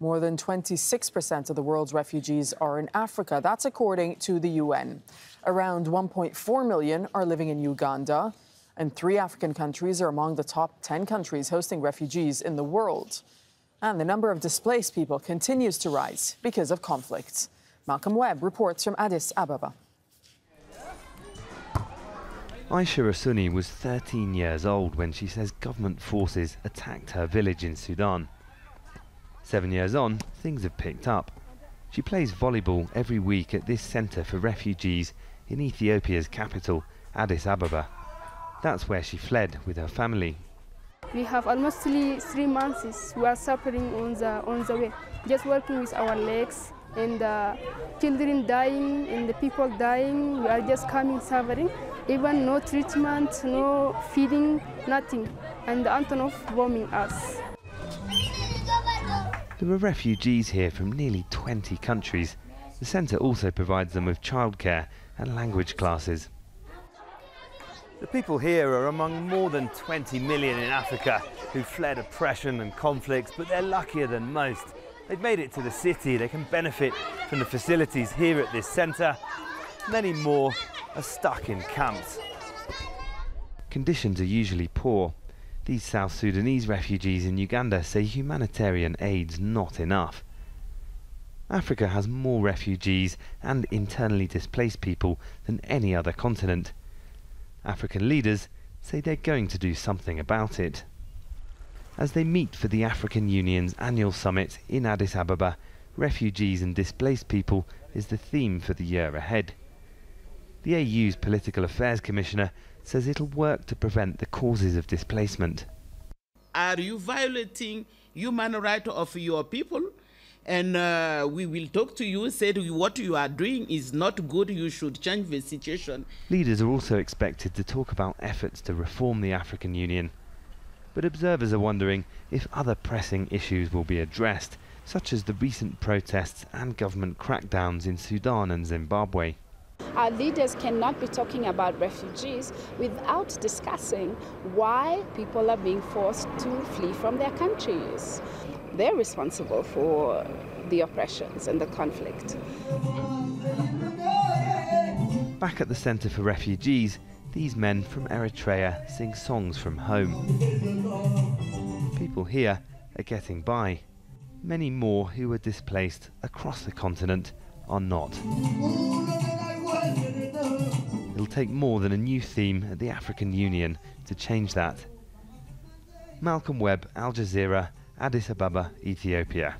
More than 26% of the world's refugees are in Africa. That's according to the UN. Around 1.4 million are living in Uganda, and 3 African countries are among the top 10 countries hosting refugees in the world. And the number of displaced people continues to rise because of conflicts. Malcolm Webb reports from Addis Ababa. ASUNI was 13 years old when she says government forces attacked her village in Sudan. 7 years on, things have picked up. She plays volleyball every week at this centre for refugees in Ethiopia's capital, Addis Ababa. That's where she fled with her family. We have almost 3 months. We are suffering on the way, just working with our legs, and children dying and the people dying. We are just coming suffering. Even no treatment, no feeding, nothing. And Antonov bombing us. There are refugees here from nearly 20 countries. The centre also provides them with childcare and language classes. The people here are among more than 20 million in Africa who fled oppression and conflicts, but they're luckier than most. They've made it to the city. They can benefit from the facilities here at this centre. Many more are stuck in camps. Conditions are usually poor. These South Sudanese refugees in Uganda say humanitarian aid's not enough. Africa has more refugees and internally displaced people than any other continent. African leaders say they're going to do something about it. As they meet for the African Union's annual summit in Addis Ababa, refugees and displaced people is the theme for the year ahead. The AU's Political Affairs Commissioner says it'll work to prevent the causes of displacement. Are you violating human rights of your people? And we will talk to you, say what you are doing is not good, you should change the situation. Leaders are also expected to talk about efforts to reform the African Union. But observers are wondering if other pressing issues will be addressed, such as the recent protests and government crackdowns in Sudan and Zimbabwe. Our leaders cannot be talking about refugees without discussing why people are being forced to flee from their countries. They're responsible for the oppressions and the conflict. Back at the Centre for Refugees, these men from Eritrea sing songs from home. People here are getting by. Many more who are displaced across the continent are not. It'll take more than a new theme at the African Union to change that. Malcolm Webb, Al Jazeera, Addis Ababa, Ethiopia.